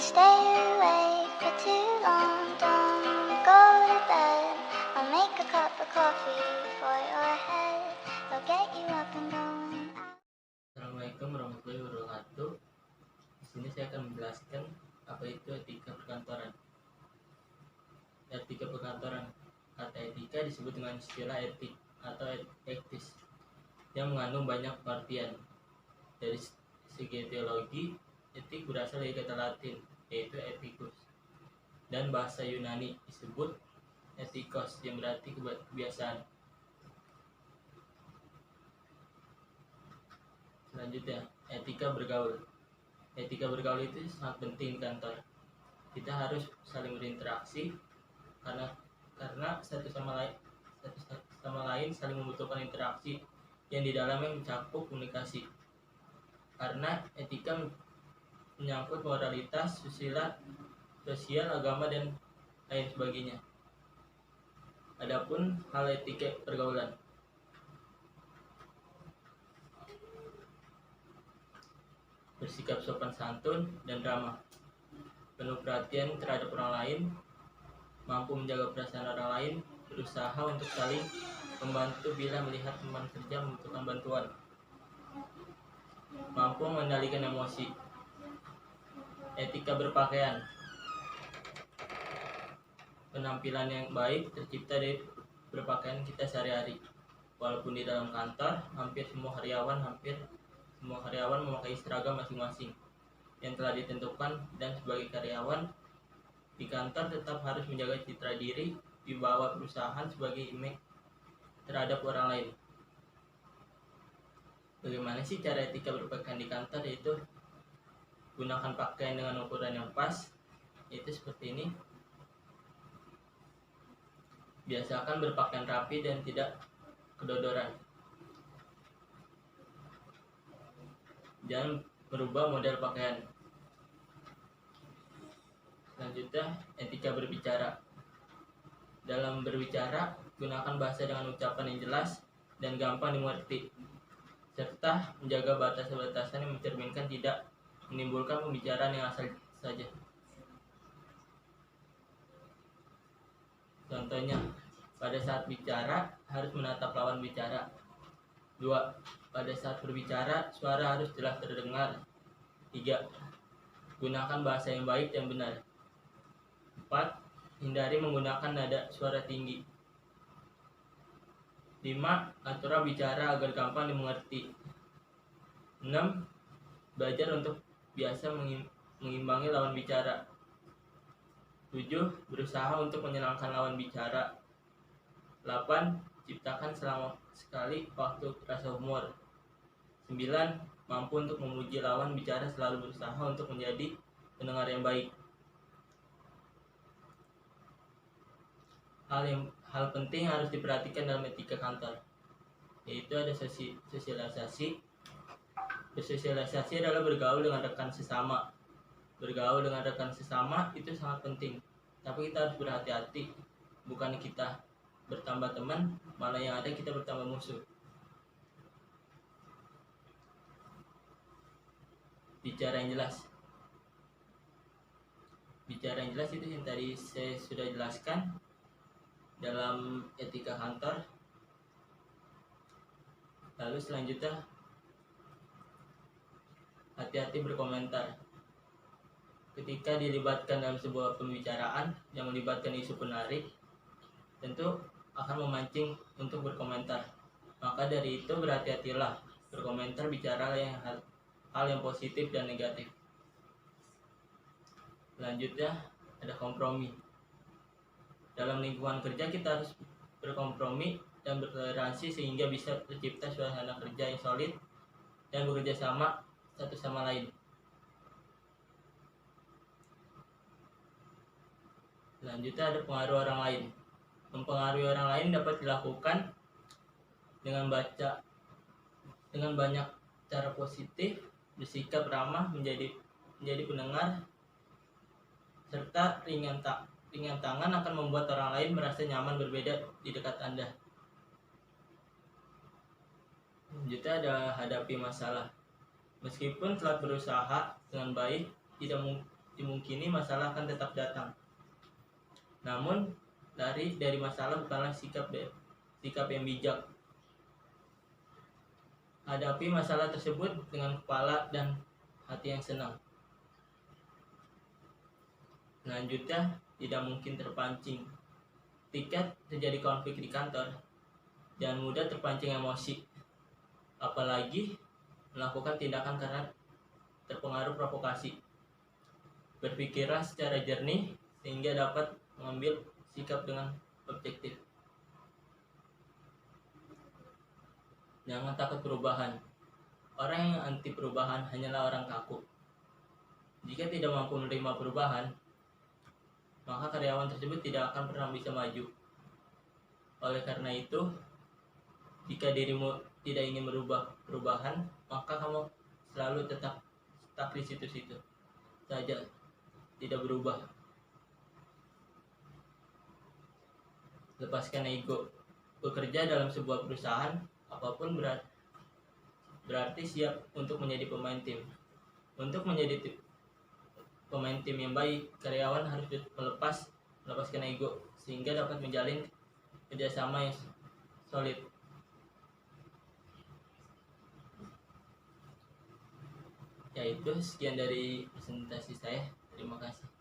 stay awake for too long. Don't go to bed. I'll make a cup of coffee for your head. I'll get you up and going out. Assalamualaikum warahmatullahi wabarakatuh. Di sini saya akan menjelaskan apa itu etika perkantoran. Etika perkantoran. Kata etika disebut dengan istilah etik atau etis yang mengandung banyak pengertian. Dari segi teologi, etik berasal dari kata Latin yaitu ethicus, dan bahasa Yunani disebut ethikos yang berarti kebiasaan. Selanjutnya, etika bergaul. Etika bergaul itu sangat penting di kantor. Kita harus saling berinteraksi karena satu sama lain saling membutuhkan interaksi yang di dalamnya mencakup komunikasi. Karena etika menyangkut moralitas, susila, sosial, agama, dan lain sebagainya. Adapun hal etika pergaulan. Bersikap sopan santun dan ramah, penuh perhatian terhadap orang lain, mampu menjaga perasaan orang lain, berusaha untuk saling membantu bila melihat teman kerja membutuhkan bantuan, mampu mengendalikan emosi. Etika berpakaian. Penampilan yang baik tercipta dari berpakaian kita sehari-hari. Walaupun di dalam kantor, hampir semua karyawan memakai seragam masing-masing yang telah ditentukan, dan sebagai karyawan di kantor tetap harus menjaga citra diri di bawah perusahaan sebagai image terhadap orang lain. Bagaimana sih cara etika berpakaian di kantor? Yaitu gunakan pakaian dengan ukuran yang pas, yaitu seperti ini. Biasakan berpakaian rapi dan tidak kedodoran. Jangan merubah model pakaian. Selanjutnya, etika berbicara. Dalam berbicara, gunakan bahasa dengan ucapan yang jelas dan gampang dimengerti, serta menjaga batasan-batasan yang mencerminkan tidak menimbulkan pembicaraan yang asal saja. Contohnya, pada saat bicara harus menatap lawan bicara. 2. Pada saat berbicara, suara harus jelas terdengar. 3. Gunakan bahasa yang baik dan benar. 4. Hindari menggunakan nada suara tinggi. 5. Atur bicara agar gampang dimengerti. 6. Belajar untuk biasa mengimbangi lawan bicara. 7. Berusaha untuk menyenangkan lawan bicara. 8. Ciptakan selama sekali waktu rasa humor. 9. Mampu untuk memuji lawan bicara, selalu berusaha untuk menjadi pendengar yang baik. Hal penting harus diperhatikan dalam etika kantor, yaitu ada sosialisasi. Bersosialisasi adalah bergaul dengan rekan sesama. Bergaul dengan rekan sesama itu sangat penting, tapi kita harus berhati-hati. Bukan kita bertambah teman, malah yang ada kita bertambah musuh. Bicara yang jelas. Bicara yang jelas itu yang tadi saya sudah jelaskan dalam etika kantor. Lalu selanjutnya, hati-hati berkomentar. Ketika dilibatkan dalam sebuah pembicaraan yang melibatkan isu penarik, tentu akan memancing untuk berkomentar. Maka dari itu berhati-hatilah berkomentar, bicara hal yang positif dan negatif. Selanjutnya ada kompromi. Dalam lingkungan kerja kita harus berkompromi dan bertoleransi sehingga bisa tercipta suasana kerja yang solid dan bekerja sama satu sama lain. Selanjutnya ada pengaruh orang lain. Mempengaruhi orang lain dapat dilakukan dengan banyak cara positif, bersikap ramah, menjadi pendengar, serta ringan tangan akan membuat orang lain merasa nyaman berbeda di dekat Anda. Selanjutnya ada hadapi masalah. Meskipun telah berusaha dengan baik, dimungkini masalah akan tetap datang. Namun lari dari masalah bukanlah sikap yang bijak. Hadapi masalah tersebut dengan kepala dan hati yang senang. Selanjutnya, tidak mungkin terpancing. Ketika terjadi konflik di kantor, jangan mudah terpancing emosi, apalagi melakukan tindakan karena terpengaruh provokasi. Berpikirlah secara jernih sehingga dapat mengambil sikap dengan objektif. Jangan takut perubahan. Orang yang anti perubahan hanyalah orang kaku. Jika tidak mampu menerima perubahan, maka karyawan tersebut tidak akan pernah bisa maju. Oleh karena itu, jika dirimu tidak ingin merubah perubahan, maka kamu selalu tetap stuck di situ-situ saja, tidak berubah. Lepaskan ego. Bekerja dalam sebuah perusahaan apapun berarti siap untuk menjadi pemain tim. Untuk menjadi pemain tim yang baik, karyawan harus melepaskan ego sehingga dapat menjalin kerjasama yang solid. Yaitu sekian dari presentasi saya. Terima kasih.